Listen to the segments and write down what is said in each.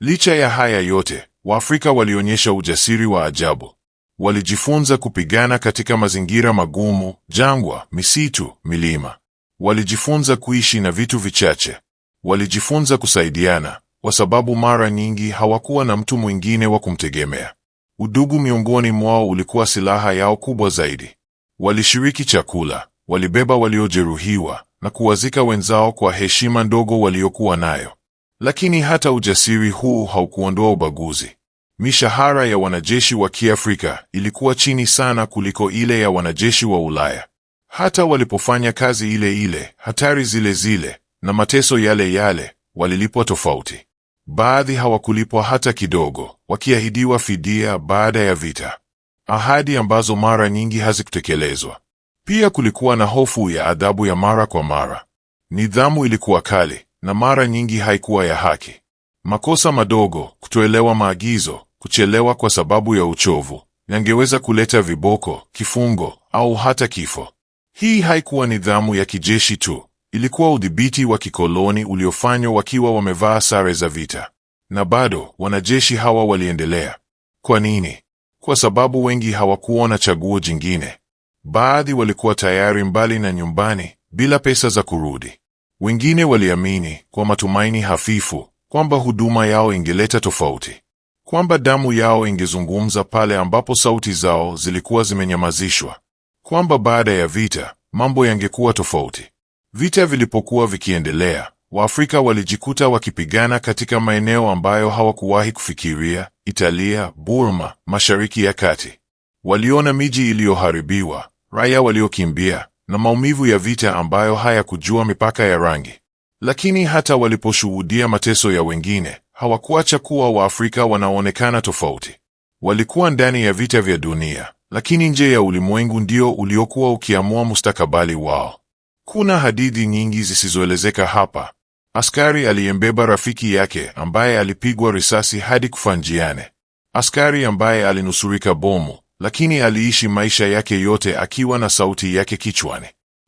Licha ya haya yote, Waafrika walionyesha ujasiri wa ajabu. Walijifunza kupigana katika mazingira magumu, jangwa, misitu, milima. Walijifunza kuishi na vitu vichache. Walijifunza kusaidiana, kwa sababu mara nyingi hawakuwa na mtu mwingine wa kumtegemea. Udugu miongoni mwao ulikuwa silaha yao kubwa zaidi. Walishiriki chakula, walibeba waliojeruhiwa na kuwazika wenzao kwa heshima ndogo waliokuwa nayo. Lakini hata ujasiri huu haukuondoa ubaguzi. Mishahara ya wanajeshi wa Kiafrika ilikuwa chini sana kuliko ile ya wanajeshi wa Ulaya. Hata walipofanya kazi ile ile, hatari zile zile na mateso yale yale, walilipwa tofauti. Baadhi hawakulipwa hata kidogo, wakiahidiwa fidia baada ya vita, ahadi ambazo mara nyingi hazikutekelezwa. Pia kulikuwa na hofu ya adhabu ya mara kwa mara. Nidhamu ilikuwa kali na mara nyingi haikuwa ya haki. Makosa madogo, kutoelewa maagizo, kuchelewa kwa sababu ya uchovu, yangeweza kuleta viboko, kifungo au hata kifo. Hii haikuwa nidhamu ya kijeshi tu, ilikuwa udhibiti wa kikoloni uliofanywa wakiwa wamevaa sare za vita. Na bado wanajeshi hawa waliendelea. Kwa nini? Kwa sababu wengi hawakuona chaguo jingine. Baadhi walikuwa tayari mbali na nyumbani, bila pesa za kurudi. Wengine waliamini, kwa matumaini hafifu, kwamba huduma yao ingeleta tofauti, kwamba damu yao ingezungumza pale ambapo sauti zao zilikuwa zimenyamazishwa, kwamba baada ya vita mambo yangekuwa tofauti. Vita vilipokuwa vikiendelea, Waafrika walijikuta wakipigana katika maeneo ambayo hawakuwahi kufikiria: Italia, Burma, Mashariki ya Kati. Waliona miji iliyoharibiwa, raia waliokimbia, na maumivu ya vita ambayo hayakujua mipaka ya rangi. Lakini hata waliposhuhudia mateso ya wengine, hawakuacha kuwa Waafrika wanaoonekana tofauti. Walikuwa ndani ya vita vya dunia, lakini nje ya ulimwengu ndio uliokuwa ukiamua mustakabali wao. Kuna hadithi nyingi zisizoelezeka hapa. Askari aliyembeba rafiki yake ambaye alipigwa risasi hadi kufa njiani. Askari ambaye alinusurika bomu, lakini aliishi maisha yake yote akiwa na sauti yake kichwani.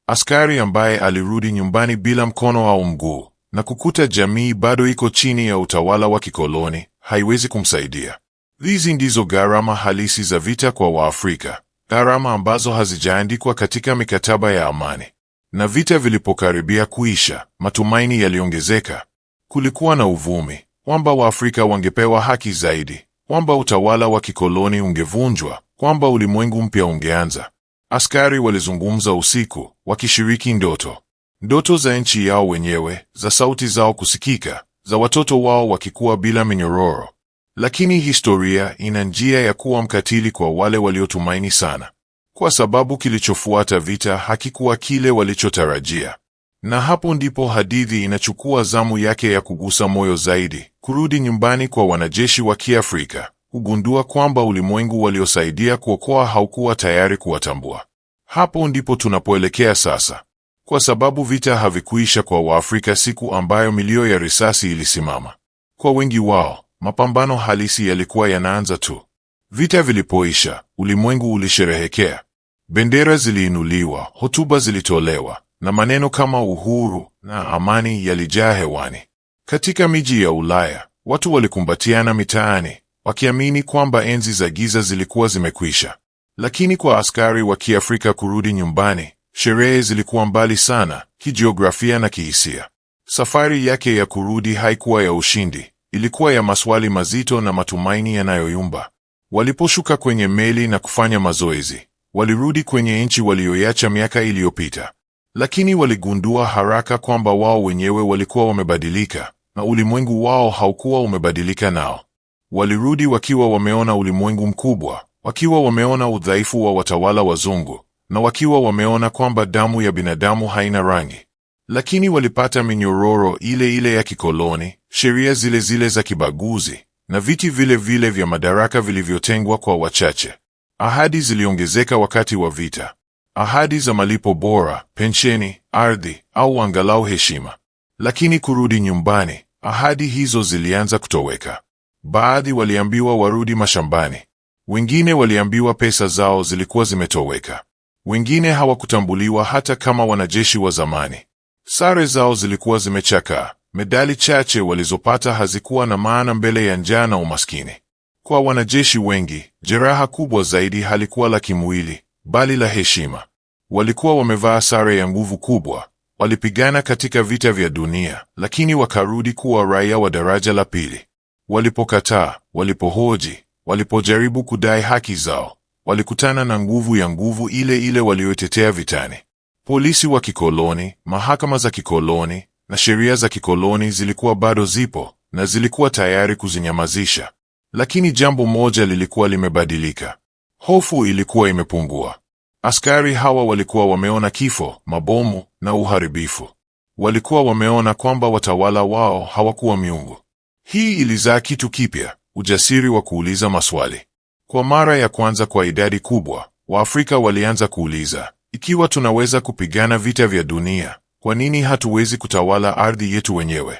Askari ambaye alirudi nyumbani bila mkono au mguu, na kukuta jamii bado iko chini ya utawala wa kikoloni, haiwezi kumsaidia. Hizi ndizo gharama halisi za vita kwa Waafrika, gharama ambazo hazijaandikwa katika mikataba ya amani. Na vita vilipokaribia kuisha, matumaini yaliongezeka. Kulikuwa na uvumi kwamba Waafrika wangepewa haki zaidi, kwamba utawala wa kikoloni ungevunjwa, kwamba ulimwengu mpya ungeanza. Askari walizungumza usiku, wakishiriki ndoto za nchi yao wenyewe, za sauti zao kusikika, za watoto wao wakikuwa bila minyororo. Lakini historia ina njia ya kuwa mkatili kwa wale waliotumaini sana, kwa sababu kilichofuata vita hakikuwa kile walichotarajia. Na hapo ndipo hadithi inachukua zamu yake ya kugusa moyo zaidi, kurudi nyumbani kwa wanajeshi wa Kiafrika, kugundua kwamba ulimwengu waliosaidia kuokoa haukuwa tayari kuwatambua. Hapo ndipo tunapoelekea sasa, kwa sababu vita havikuisha kwa Waafrika siku ambayo milio ya risasi ilisimama. Kwa wengi wao, mapambano halisi yalikuwa yanaanza tu. Vita vilipoisha, ulimwengu ulisherehekea. Bendera ziliinuliwa, hotuba zilitolewa, na maneno kama uhuru na amani yalijaa hewani. Katika miji ya Ulaya, watu walikumbatiana mitaani, wakiamini kwamba enzi za giza zilikuwa zimekwisha. Lakini kwa askari wa Kiafrika kurudi nyumbani, sherehe zilikuwa mbali sana, kijiografia na kihisia. Safari yake ya kurudi haikuwa ya ushindi, ilikuwa ya maswali mazito na matumaini yanayoyumba. Waliposhuka kwenye meli na kufanya mazoezi, walirudi kwenye nchi walioiacha miaka iliyopita. Lakini waligundua haraka kwamba wao wenyewe walikuwa wamebadilika, na ulimwengu wao haukuwa umebadilika nao. Walirudi wakiwa wameona ulimwengu mkubwa, wakiwa wameona udhaifu wa watawala wazungu, na wakiwa wameona kwamba damu ya binadamu haina rangi. Lakini walipata minyororo ile ile ya kikoloni, sheria zile zile za kibaguzi, na viti vile vile vya madaraka vilivyotengwa kwa wachache. Ahadi ziliongezeka wakati wa vita. Ahadi za malipo bora, pensheni, ardhi, au angalau heshima. Lakini kurudi nyumbani, ahadi hizo zilianza kutoweka. Baadhi waliambiwa warudi mashambani. Wengine waliambiwa pesa zao zilikuwa zimetoweka. Wengine hawakutambuliwa hata kama wanajeshi wa zamani. Sare zao zilikuwa zimechakaa, Medali chache walizopata hazikuwa na maana mbele ya njaa na umaskini. Kwa wanajeshi wengi, jeraha kubwa zaidi halikuwa la kimwili, bali la heshima. Walikuwa wamevaa sare ya nguvu kubwa, walipigana katika vita vya dunia, lakini wakarudi kuwa raia wa daraja la pili. Walipokataa, walipohoji, walipojaribu kudai haki zao, walikutana na nguvu ile ile walioitetea vitani. Polisi wa kikoloni, mahakama za kikoloni na sheria za kikoloni zilikuwa bado zipo na zilikuwa tayari kuzinyamazisha. Lakini jambo moja lilikuwa limebadilika. Hofu ilikuwa imepungua. Askari hawa walikuwa wameona kifo, mabomu na uharibifu. Walikuwa wameona kwamba watawala wao hawakuwa miungu. Hii ilizaa kitu kipya, ujasiri wa kuuliza maswali. Kwa mara ya kwanza kwa idadi kubwa, Waafrika walianza kuuliza, ikiwa tunaweza kupigana vita vya dunia, kwa nini hatuwezi kutawala ardhi yetu wenyewe?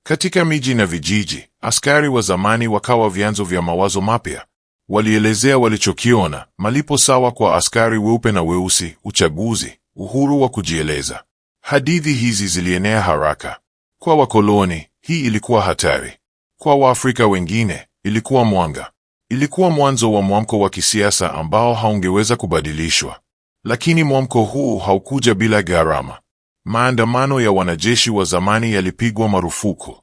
Katika miji na vijiji, askari wa zamani wakawa vyanzo vya mawazo mapya. Walielezea walichokiona: malipo sawa kwa askari weupe na weusi, uchaguzi, uhuru wa kujieleza. Hadithi hizi zilienea haraka. Kwa wakoloni, hii ilikuwa hatari. Kwa Waafrika wengine, ilikuwa mwanga. Ilikuwa mwanzo wa mwamko wa kisiasa ambao haungeweza kubadilishwa. Lakini mwamko huu haukuja bila gharama. Maandamano ya wanajeshi wa zamani yalipigwa marufuku.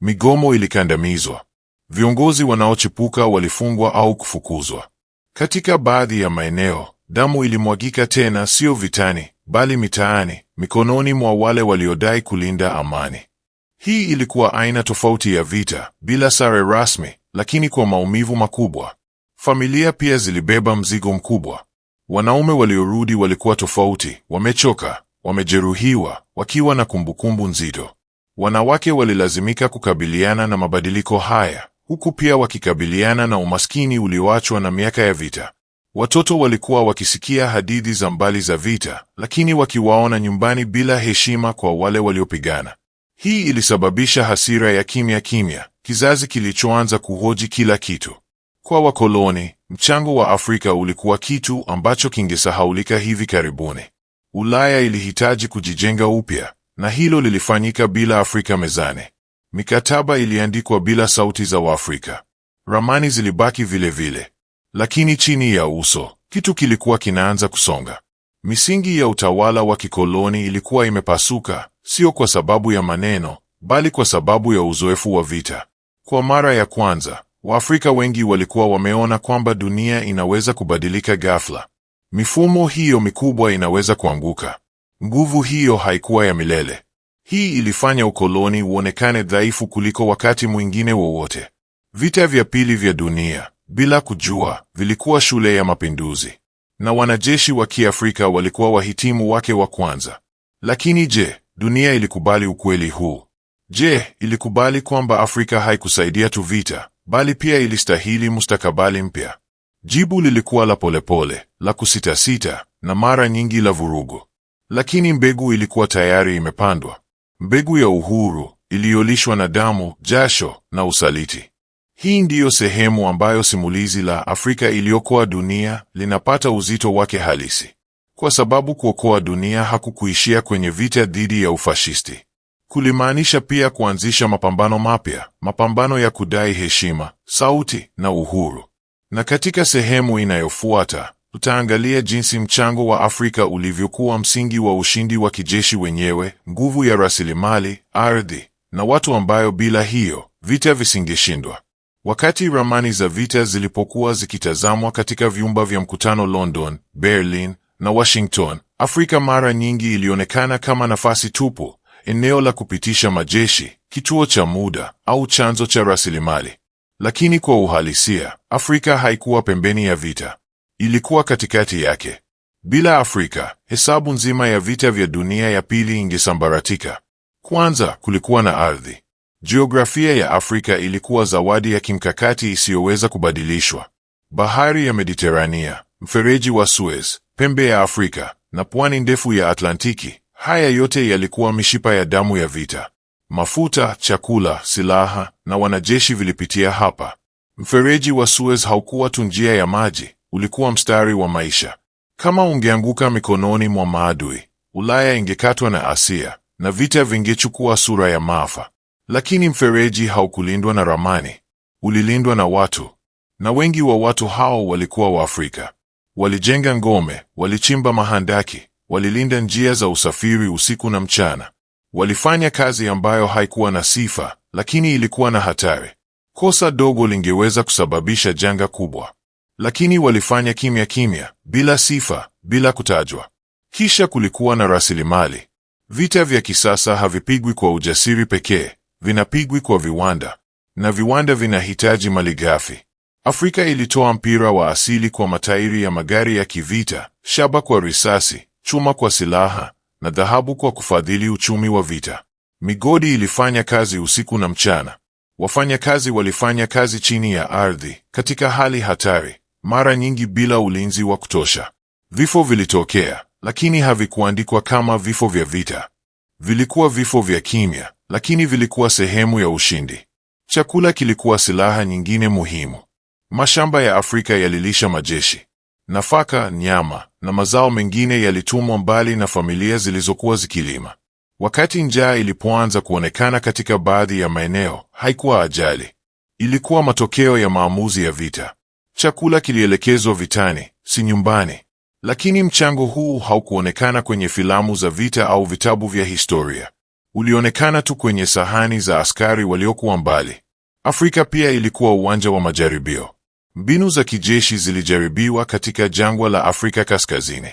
Migomo ilikandamizwa. Viongozi wanaochipuka walifungwa au kufukuzwa. Katika baadhi ya maeneo, damu ilimwagika tena, sio vitani, bali mitaani, mikononi mwa wale waliodai kulinda amani. Hii ilikuwa aina tofauti ya vita, bila sare rasmi, lakini kwa maumivu makubwa. Familia pia zilibeba mzigo mkubwa. Wanaume waliorudi walikuwa tofauti, wamechoka, wamejeruhiwa, wakiwa na kumbukumbu nzito. Wanawake walilazimika kukabiliana na mabadiliko haya, huku pia wakikabiliana na umaskini ulioachwa na miaka ya vita. Watoto walikuwa wakisikia hadithi za mbali za vita, lakini wakiwaona nyumbani bila heshima kwa wale waliopigana. Hii ilisababisha hasira ya kimya kimya, kizazi kilichoanza kuhoji kila kitu. Kwa wakoloni, mchango wa Afrika ulikuwa kitu ambacho kingesahaulika hivi karibuni. Ulaya ilihitaji kujijenga upya, na hilo lilifanyika bila Afrika mezani. Mikataba iliandikwa bila sauti za Waafrika. Ramani zilibaki vile vile. Lakini chini ya uso, kitu kilikuwa kinaanza kusonga. Misingi ya utawala wa kikoloni ilikuwa imepasuka, sio kwa sababu ya maneno, bali kwa sababu ya uzoefu wa vita. Kwa mara ya kwanza, Waafrika wengi walikuwa wameona kwamba dunia inaweza kubadilika ghafla. Mifumo hiyo mikubwa inaweza kuanguka. Nguvu hiyo haikuwa ya milele. Hii ilifanya ukoloni uonekane dhaifu kuliko wakati mwingine wowote. Vita vya pili vya dunia, bila kujua, vilikuwa shule ya mapinduzi. Na wanajeshi wa Kiafrika walikuwa wahitimu wake wa kwanza. Lakini je, dunia ilikubali ukweli huu? Je, ilikubali kwamba Afrika haikusaidia tu vita, bali pia ilistahili mustakabali mpya? Jibu lilikuwa la polepole, la kusitasita, na mara nyingi la vurugu. Lakini mbegu ilikuwa tayari imepandwa. Mbegu ya uhuru, iliyolishwa na damu, jasho na usaliti. Hii ndiyo sehemu ambayo simulizi la Afrika iliyokoa dunia linapata uzito wake halisi. Kwa sababu kuokoa dunia hakukuishia kwenye vita dhidi ya ufashisti. Kulimaanisha pia kuanzisha mapambano mapya, mapambano ya kudai heshima, sauti na uhuru. Na katika sehemu inayofuata, tutaangalia jinsi mchango wa Afrika ulivyokuwa msingi wa ushindi wa kijeshi wenyewe, nguvu ya rasilimali, ardhi, na watu ambayo bila hiyo, vita visingeshindwa. Wakati ramani za vita zilipokuwa zikitazamwa katika vyumba vya mkutano London, Berlin na Washington, Afrika mara nyingi ilionekana kama nafasi tupu, eneo la kupitisha majeshi, kituo cha muda au chanzo cha rasilimali. Lakini kwa uhalisia, Afrika haikuwa pembeni ya vita. Ilikuwa katikati yake. Bila Afrika, hesabu nzima ya vita vya dunia ya pili ingesambaratika. Kwanza, kulikuwa na ardhi. Jiografia ya Afrika ilikuwa zawadi ya kimkakati isiyoweza kubadilishwa. Bahari ya Mediterania, mfereji wa Suez, pembe ya Afrika na pwani ndefu ya Atlantiki, haya yote yalikuwa mishipa ya damu ya vita. Mafuta, chakula, silaha na wanajeshi vilipitia hapa. Mfereji wa Suez haukuwa tu njia ya maji, ulikuwa mstari wa maisha. Kama ungeanguka mikononi mwa maadui, Ulaya ingekatwa na Asia, na vita vingechukua sura ya maafa. Lakini mfereji haukulindwa na ramani, ulilindwa na watu. Na wengi wa watu hao walikuwa Waafrika. Walijenga ngome, walichimba mahandaki, walilinda njia za usafiri usiku na mchana. Walifanya kazi ambayo haikuwa na sifa, lakini ilikuwa na hatari. Kosa dogo lingeweza kusababisha janga kubwa. Lakini walifanya kimya kimya, bila sifa, bila kutajwa. Kisha kulikuwa na rasilimali. Vita vya kisasa havipigwi kwa ujasiri pekee, vinapigwi kwa viwanda. Na viwanda vinahitaji malighafi. Afrika ilitoa mpira wa asili kwa matairi ya magari ya kivita, shaba kwa risasi, chuma kwa silaha, na dhahabu kwa kufadhili uchumi wa vita. Migodi ilifanya kazi usiku na mchana. Wafanyakazi walifanya kazi chini ya ardhi, katika hali hatari, mara nyingi bila ulinzi wa kutosha. Vifo vilitokea, lakini havikuandikwa kama vifo vya vita. Vilikuwa vifo vya kimya, lakini vilikuwa sehemu ya ushindi. Chakula kilikuwa silaha nyingine muhimu. Mashamba ya Afrika yalilisha majeshi. Nafaka, nyama na mazao mengine yalitumwa mbali na familia zilizokuwa zikilima. Wakati njaa ilipoanza kuonekana katika baadhi ya maeneo, haikuwa ajali. Ilikuwa matokeo ya maamuzi ya vita. Chakula kilielekezwa vitani, si nyumbani. Lakini mchango huu haukuonekana kwenye filamu za vita au vitabu vya historia. Ulionekana tu kwenye sahani za askari waliokuwa mbali. Afrika pia ilikuwa uwanja wa majaribio. Mbinu za kijeshi zilijaribiwa katika jangwa la Afrika Kaskazini.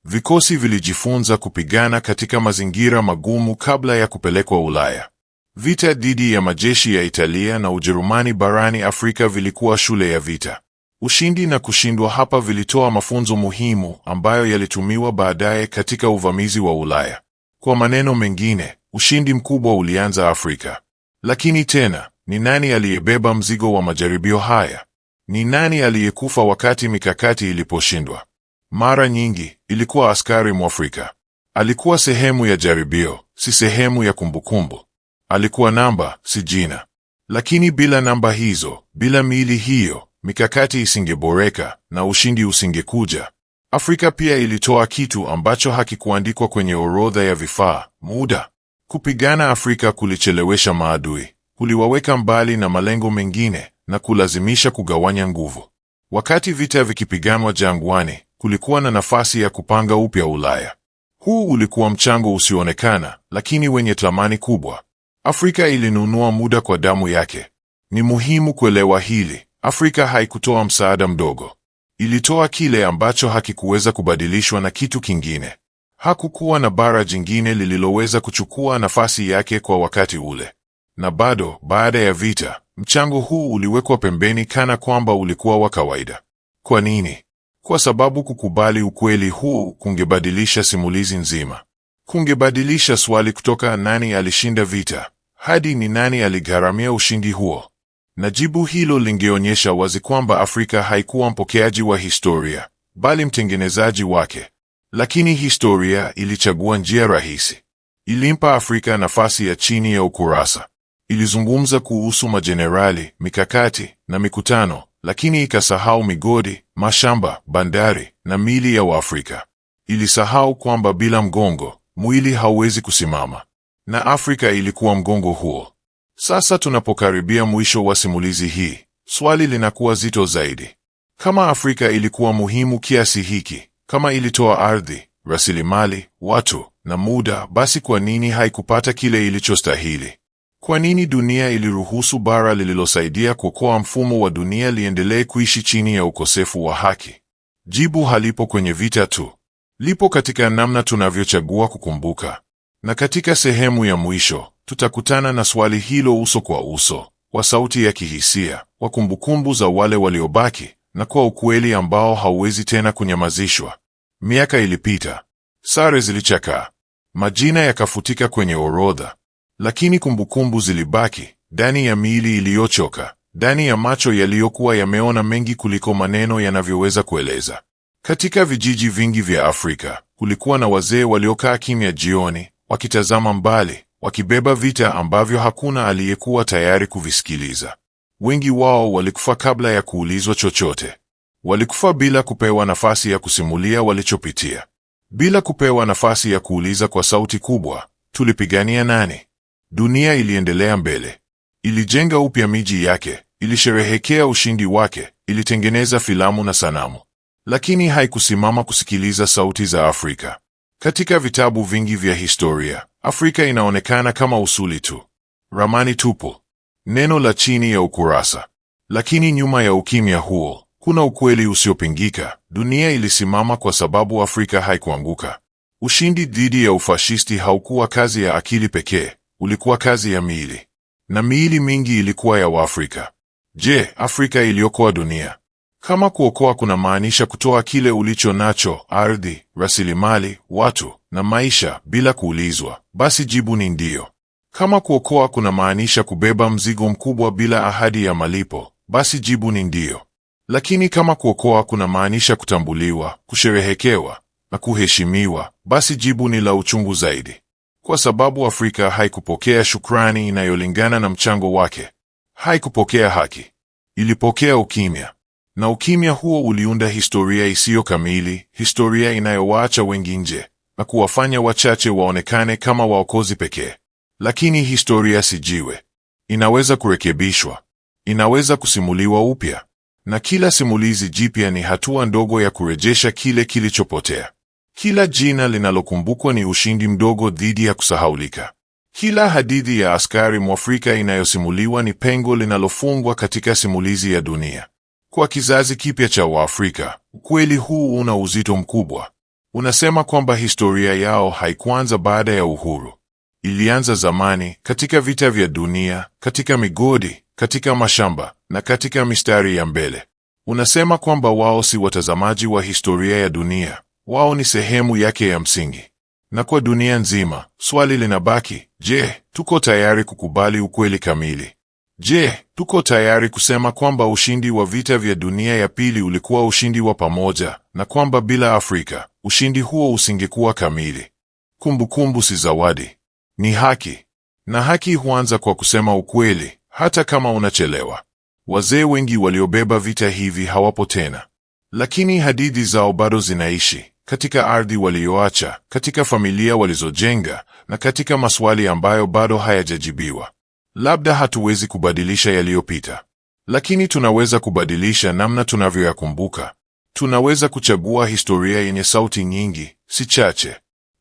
Vikosi vilijifunza kupigana katika mazingira magumu kabla ya kupelekwa Ulaya. Vita dhidi ya majeshi ya Italia na Ujerumani barani Afrika vilikuwa shule ya vita. Ushindi na kushindwa hapa vilitoa mafunzo muhimu ambayo yalitumiwa baadaye katika uvamizi wa Ulaya. Kwa maneno mengine, ushindi mkubwa ulianza Afrika. Lakini tena, ni nani aliyebeba mzigo wa majaribio haya? Ni nani aliyekufa wakati mikakati iliposhindwa? Mara nyingi, ilikuwa askari Mwafrika. Alikuwa sehemu ya jaribio, si sehemu ya kumbukumbu. Alikuwa namba, si jina. Lakini bila namba hizo, bila miili hiyo, mikakati isingeboreka na ushindi usingekuja. Afrika pia ilitoa kitu ambacho hakikuandikwa kwenye orodha ya vifaa: muda. Kupigana Afrika kulichelewesha maadui, kuliwaweka mbali na malengo mengine na kulazimisha kugawanya nguvu. Wakati vita vikipiganwa jangwani, kulikuwa na nafasi ya kupanga upya Ulaya. Huu ulikuwa mchango usioonekana, lakini wenye thamani kubwa. Afrika ilinunua muda kwa damu yake. Ni muhimu kuelewa hili. Afrika haikutoa msaada mdogo. Ilitoa kile ambacho hakikuweza kubadilishwa na kitu kingine. Hakukuwa na bara jingine lililoweza kuchukua nafasi yake kwa wakati ule. Na bado, baada ya vita, mchango huu uliwekwa pembeni kana kwamba ulikuwa wa kawaida. Kwa nini? Kwa sababu kukubali ukweli huu kungebadilisha simulizi nzima. Kungebadilisha swali kutoka nani alishinda vita hadi ni nani aligharamia ushindi huo. Na jibu hilo lingeonyesha wazi kwamba Afrika haikuwa mpokeaji wa historia, bali mtengenezaji wake. Lakini historia ilichagua njia rahisi. Ilimpa Afrika nafasi ya chini ya ukurasa. Ilizungumza kuhusu majenerali, mikakati na mikutano, lakini ikasahau migodi, mashamba, bandari na mili ya Waafrika. Ilisahau kwamba bila mgongo, mwili hauwezi kusimama. Na Afrika ilikuwa mgongo huo. Sasa tunapokaribia mwisho wa simulizi hii, swali linakuwa zito zaidi. Kama Afrika ilikuwa muhimu kiasi hiki, kama ilitoa ardhi, rasilimali, watu na muda, basi kwa nini haikupata kile ilichostahili? Kwa nini dunia iliruhusu bara lililosaidia kuokoa mfumo wa dunia liendelee kuishi chini ya ukosefu wa haki? Jibu halipo kwenye vita tu. Lipo katika namna tunavyochagua kukumbuka. Na katika sehemu ya mwisho, tutakutana na swali hilo uso kwa uso, kwa sauti ya kihisia, kwa kumbukumbu za wale waliobaki, na kwa ukweli ambao hauwezi tena kunyamazishwa. Miaka ilipita. Sare zilichakaa. Majina yakafutika kwenye orodha. Lakini kumbukumbu zilibaki, ndani ya miili iliyochoka, ndani ya macho yaliyokuwa yameona mengi kuliko maneno yanavyoweza kueleza. Katika vijiji vingi vya Afrika, kulikuwa na wazee waliokaa kimya jioni, wakitazama mbali, wakibeba vita ambavyo hakuna aliyekuwa tayari kuvisikiliza. Wengi wao walikufa kabla ya kuulizwa chochote. Walikufa bila kupewa nafasi ya kusimulia walichopitia. Bila kupewa nafasi ya kuuliza kwa sauti kubwa, tulipigania nani? Dunia iliendelea mbele. Ilijenga upya miji yake, ilisherehekea ushindi wake, ilitengeneza filamu na sanamu. Lakini haikusimama kusikiliza sauti za Afrika. Katika vitabu vingi vya historia, Afrika inaonekana kama usuli tu, ramani tupu, neno la chini ya ukurasa. Lakini nyuma ya ukimya huo, kuna ukweli usiopingika. Dunia ilisimama kwa sababu Afrika haikuanguka. Ushindi dhidi ya ufashisti haukuwa kazi ya akili pekee, ulikuwa kazi ya miili. Na miili mingi ilikuwa ya Waafrika. Je, Afrika iliokoa dunia? Kama kuokoa kuna maanisha kutoa kile ulicho nacho, ardhi, rasilimali, watu na maisha, bila kuulizwa, basi jibu ni ndio. Kama kuokoa kuna maanisha kubeba mzigo mkubwa bila ahadi ya malipo, basi jibu ni ndio. Lakini kama kuokoa kuna maanisha kutambuliwa, kusherehekewa na kuheshimiwa, basi jibu ni la uchungu zaidi. Kwa sababu Afrika haikupokea shukrani inayolingana na mchango wake. Haikupokea haki. Ilipokea ukimya. Na ukimya huo uliunda historia isiyo kamili, historia inayowaacha wengi nje na kuwafanya wachache waonekane kama waokozi pekee. Lakini historia si jiwe. Inaweza kurekebishwa. Inaweza kusimuliwa upya. Na kila simulizi jipya ni hatua ndogo ya kurejesha kile kilichopotea. Kila jina linalokumbukwa ni ushindi mdogo dhidi ya kusahaulika. Kila hadithi ya askari Mwafrika inayosimuliwa ni pengo linalofungwa katika simulizi ya dunia. Kwa kizazi kipya cha Waafrika, ukweli huu una uzito mkubwa. Unasema kwamba historia yao haikuanza baada ya uhuru. Ilianza zamani, katika vita vya dunia, katika migodi, katika mashamba na katika mistari ya mbele. Unasema kwamba wao si watazamaji wa historia ya dunia, wao ni sehemu yake ya msingi. Na kwa dunia nzima, swali linabaki, je, tuko tayari kukubali ukweli kamili? Je, tuko tayari kusema kwamba ushindi wa vita vya dunia ya pili ulikuwa ushindi wa pamoja, na kwamba bila Afrika, ushindi huo usingekuwa kamili? Kumbukumbu si zawadi, ni haki. Na haki huanza kwa kusema ukweli, hata kama unachelewa. Wazee wengi waliobeba vita hivi hawapo tena. Lakini hadithi zao bado zinaishi, katika ardhi walioacha, katika familia walizojenga, na katika maswali ambayo bado hayajajibiwa. Labda hatuwezi kubadilisha yaliyopita, lakini tunaweza kubadilisha namna tunavyoyakumbuka. Tunaweza kuchagua historia yenye sauti nyingi, si chache.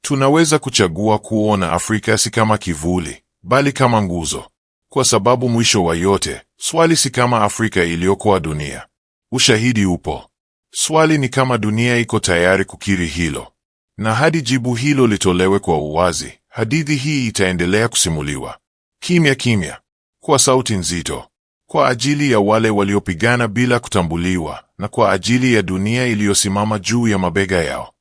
Tunaweza kuchagua kuona Afrika si kama kivuli, bali kama nguzo. Kwa sababu mwisho wa yote, swali si kama Afrika iliokoa dunia. Ushahidi upo. Swali ni kama dunia iko tayari kukiri hilo. Na hadi jibu hilo litolewe kwa uwazi, hadithi hii itaendelea kusimuliwa. Kimya kimya, kwa sauti nzito, kwa ajili ya wale waliopigana bila kutambuliwa, na kwa ajili ya dunia iliyosimama juu ya mabega yao.